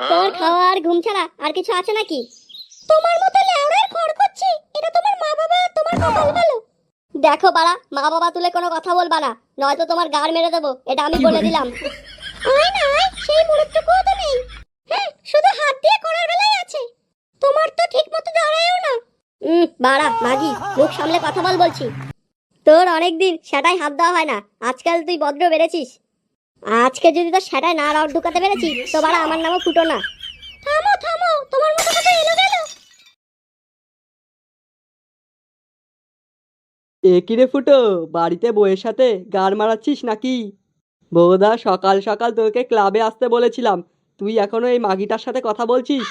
তোমার খাওয়া আর ঘুম ছাড়া আর কিছু আছে নাকি? তোমার মতো লেওড়ার খড় করছে, এটা তোমার মা বাবা তোমার কপাল ভালো। দেখো বাড়া, মা বাবা তুলে কোনো কথা বলবা না, নয়তো তোমার গাড় মেরে দেবো, এটা আমি বলে দিলাম। আয় না আয়, সেই মুরুদটুকুও তো নেই। হ্যাঁ, শুধু হাত দিয়ে করার বেলায় আছে, তোমার তো ঠিক মতো দাঁড়ায়ও না। বাড়া মাগি, মুখ সামলে কথা বল বলছি। তোর অনেকদিন সেটাই হাত দেওয়া হয় না, আজকাল তুই ভদ্র বেড়েছিস। আজকে যদি তোর সেটাই না রড ঢুকাতে পেরেছি তো বাড়া আমার নামও ফুটো না। থামো থামো, তোমার মতো কথা এলো গেল। এ কি রে ফুটো, বাড়িতে বউয়ের সাথে গার মারাচ্ছিস নাকি? বউদা সকাল সকাল তোকে ক্লাবে আসতে বলেছিলাম, তুই এখনো এই মাগিটার সাথে কথা বলছিস?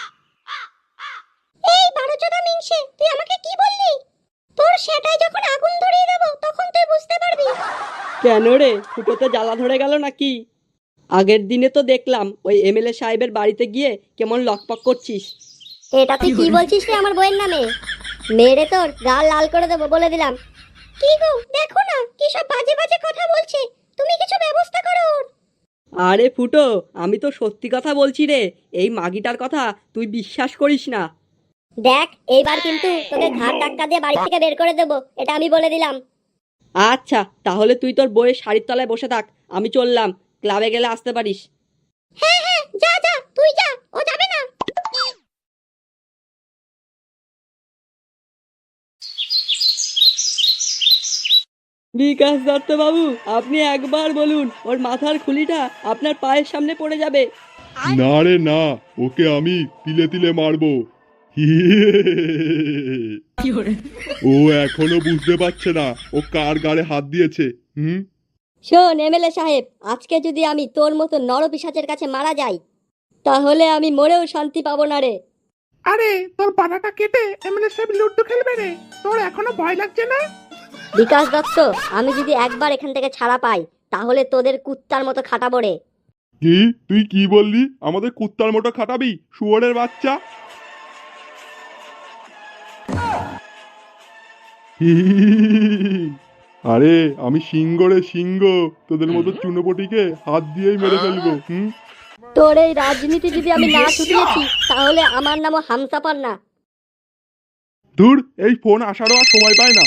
এই বারোচোদা মিংসে, তুই আমাকে কি বললি? তোর সেটাই যখন আগুন ধরিয়ে দেব তখন তুই বুঝতে পারবি। কেন রে, ফুটোতে জ্বালা ধরে গেল নাকি? আগের দিনে তো দেখলাম ওই এমএলএ সাহেবের বাড়িতে গিয়ে কেমন লকপক করছিস। এটা তুই কি বলছিস রে আমার বউয়ের নামে? মেরে তোর গাল লাল করে দেবো বলে দিলাম। কি গো, দেখো না কি সব বাজে বাজে কথা বলছে, তুমি কিছু ব্যবস্থা করো ওর। আরে ফুটো, আমি তো সত্যি কথা বলছি রে, এই মাগিটার কথা তুই বিশ্বাস করিস না। দেখ, এইবার কিন্তু তোকে ঘাড় ধাক্কা দিয়ে বাড়ি থেকে বের করে দেবো, এটা আমি বলে দিলাম। আচ্ছা, তাহলে তুই তোর বউয়ের শাড়ির তলায় বসে থাক, আমি চললাম, ক্লাবে গেলে আসতে পারিস। হ্যাঁ হ্যাঁ, যা যা, তুই যা, ও যাবে না। বিকাশ দত্ত বাবু, আপনি একবার বলুন, ওর মাথার খুলিটা আপনার পায়ের সামনে পড়ে যাবে। না রে না, ওকে আমি তিলে তিলে মারবো। ও এখনো বুঝতে পারছে না ও কার গাড়ে হাত দিয়েছে। শোন এমএলএ সাহেব, আজকে যদি আমি তোর মতো নরপিশাচের কাছে মারা যাই তাহলে আমি মরেও শান্তি পাবো না রে। আরে তোর পাড়াটা কেটে এমএলএ সাহেব লুড্ডু খেলবে রে, তোর এখনো ভয় লাগছে না? বিকাশ দত্ত, আমি যদি একবার এখান থেকে ছাড়া পাই তাহলে তোদের কুত্তার মতো খাটাবো রে। কি তুই কি বললি? আমাদের কুত্তার মতো খাটাবি, শুয়োরের বাচ্চা? আরে আমি সিংহ রে সিংহ, তোদের মতো চুনোপটিকে হাত দিয়েই মেরে ফেলবো। তোর এই রাজনীতি যদি আমি না ছুটিয়েছি তাহলে আমার নামও হামসাপার না। দূর, এই ফোন আসারও আর সময় পায় না।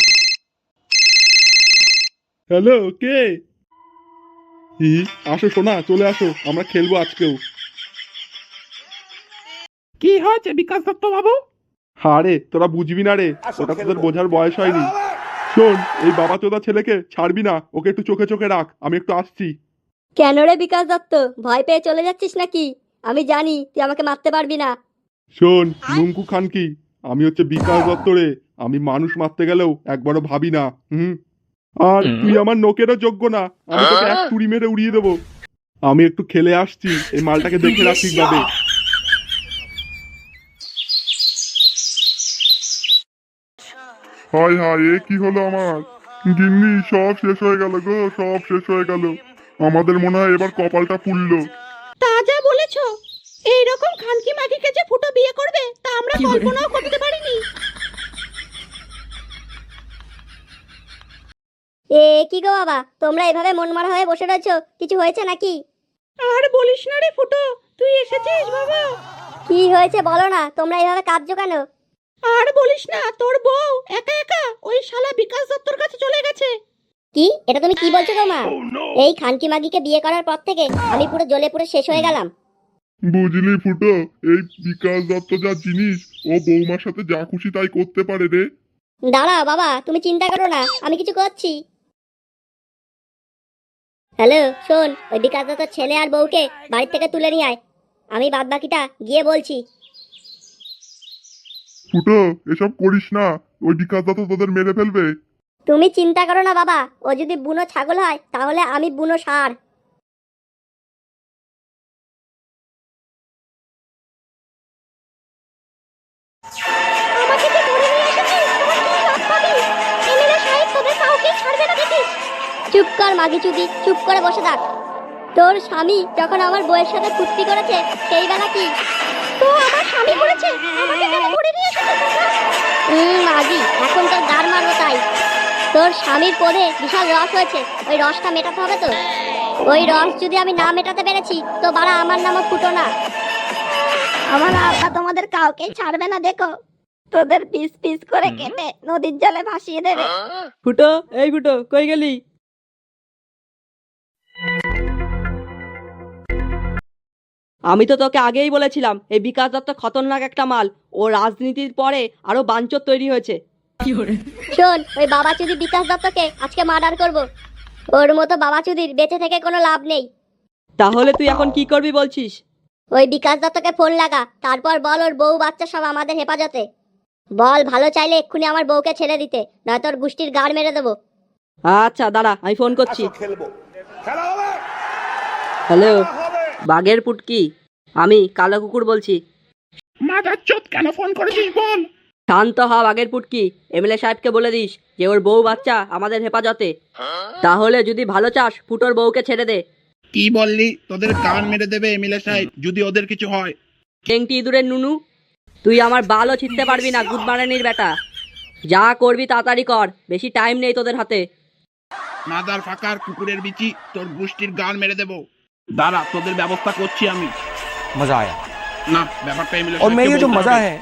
হ্যালো, কে? আসো সোনা, চলে আসো, আমরা খেলবো আজকেও। কি হয়েছে বিকাশ দত্ত বাবু? আরে তোরা বুঝবি না রে, ওটা তোদের বোঝার বয়স হয়নি। শোন, এই বাবা চোদা ছেলেকে ছাড়বি না, ওকে একটু চোখে চোখে রাখ, আমি একটু আসছি। কেন রে বিকাশ দত্ত, ভয় পেয়ে চলে যাচ্ছিস নাকি? আমি জানি তুই আমাকে মারতে পারবি না। শোন নুঙ্কু খান কি, আমি হচ্ছে বিকাশ দত্ত রে, আমি মানুষ মারতে গেলেও একবারও ভাবি না। আর তুই আমার নোকেরও যোগ্য না, আমি তোকে এক তুড়ি মেরে উড়িয়ে দেবো। আমি একটু খেলে আসছি, এই মালটাকে দেখে রাখ ঠিকভাবে। হায় হায়, এ কি হলো আমার? গিন্নি, সব শেষ হয়ে গেল গো, সব শেষ হয়ে গেল। আমাদের মনে হয় এবার কপালটা পুড়লো। তা যা বলেছো, এইরকম খানকি মাগিকে যে ফুটো বিয়ে করবে তা আমরা কল্পনাও করতে পারিনি। এ কি গো বাবা, তোমরা এভাবে মনমারা হয়ে বসে রয়েছো, কিছু হয়েছে নাকি? আর বলিস না রে ফুটো, তুই এসেছিস বাবা। কি হয়েছে বলো না, তোমরা এভাবে কাঁদছো কেন? আর বলিস না, তোর বউ একা একা ওই শালা বিকাশ দত্তর কাছে চলে গেছে। কি, এটা তুমি কি বলছো গো মা? এই খানকি মাগিকে বিয়ে করার পর থেকে আমি পুরো জ্বলে পুরো শেষ হয়ে গেলাম। বুঝলি ফুটো, এই বিকাশ দত্ত যা জিনিস, ও বৌমার সাথে যা খুশি তাই করতে পারে রে। দাঁড়াও বাবা, তুমি চিন্তা করো না, আমি কিছু করছি। হ্যালো শোন, ওই বিকাশ দত্তর ছেলে আর বউকে বাড়ি থেকে তুলে নিয়ে আয়, আমি বাদ বাকিটা গিয়ে বলছি। ফুটো, এসব করিস না, ওই বিকাশ দত্ত তোদের মেরে ফেলবে। তুমি চিন্তা করো না বাবা, ও যদি বুনো ছাগল হয় তাহলে আমি বুনো ষাঁড়। আমাকে যে ধরে নিয়ে এসেছিস, তোরা কি লাভ পাবি? এমএলএ সাহেব তোদের কাউকে ছাড়বে না দেখিস। চুপ কর মাগি চুদি, চুপ করে বসে থাক। তোর স্বামী যখন আমার বউয়ের সাথে ফুর্তি করেছে সেই বেলা কি তো আমার স্বামী করেছে, আমাকে কেন ধরে নিয়ে এসেছিস তোরা? মাগি, এখন তোর গার মারবো তাই। তোর স্বামীর পদে বিশাল রস হয়েছে, ওই রসটা মেটাতে হবে তো। ওই রস যদি আমি না মেটাতে পেরেছি তো বাড়া আমার নামও ফুটো না। আমার আব্বা তোমাদের কাউকে ছাড়বে না, দেখো তোদের পিস পিস করে কেটে নদীর জলে ভাসিয়ে দেবে। ফুটো, এই ফুটো, কই গেলি? আমি তো তোকে আগেই বলেছিলাম এই বিকাশ দত্ত খতরনাক একটা মাল। ও রাজনীতির পরে আরো বাঞ্চর তৈরি হয়েছে। শোন, ওই বাবাচুদি বিকাশ দত্তকে আজকে মার্ডার করব। ওর মতো বাবাচুদির বেঁচে থেকে কোনো লাভ নেই। তাহলে তুই এখন কি করবি বলছিস? ওই বিকাশ দত্তকে ফোন লাগা, তারপর বল ওর বউ বাচ্চা সব আমাদের হেফাজতে। বল ভালো চাইলে এক্ষুনি আমার বউকে ছেড়ে দিতে, নয়তো ওর গুষ্টির গাড় মেরে দেবো। আচ্ছা দাঁড়া, আমি ফোন করছি। হ্যালো, বাঘের পুটকি, আমি কালো কুকুর বলছি। মাদারচোদ, কেন ফোন করেছিস বল? শান্ত হ বাঘের পুটকি। এমএলএ সাহেবকে বলে দিস যে ওর বউ বাচ্চা আমাদের হেফাজতে। তাহলে যদি ভালো চাস ফুটোর বউকে ছেড়ে দে। কি বললি? তোদের কান মেরে দেবে এমএলএ সাহেব যদি ওদের কিছু হয়। চেংটি ইঁদুরের নুনু, তুই আমার বালও ছিটতে পারবি না গুদমারানির বেটা। যা করবি তাড়াতাড়ি কর, বেশি টাইম নেই তোদের হাতে। মাদার ফাকার কুকুরের বিচি, তোর গোষ্ঠীর গান মেরে দেবো। দাঁড়া, তোদের ব্যবস্থা করছি আমি। मजा आया না, ব্যাপারটা এমএলএ और मैं ये जो मजा है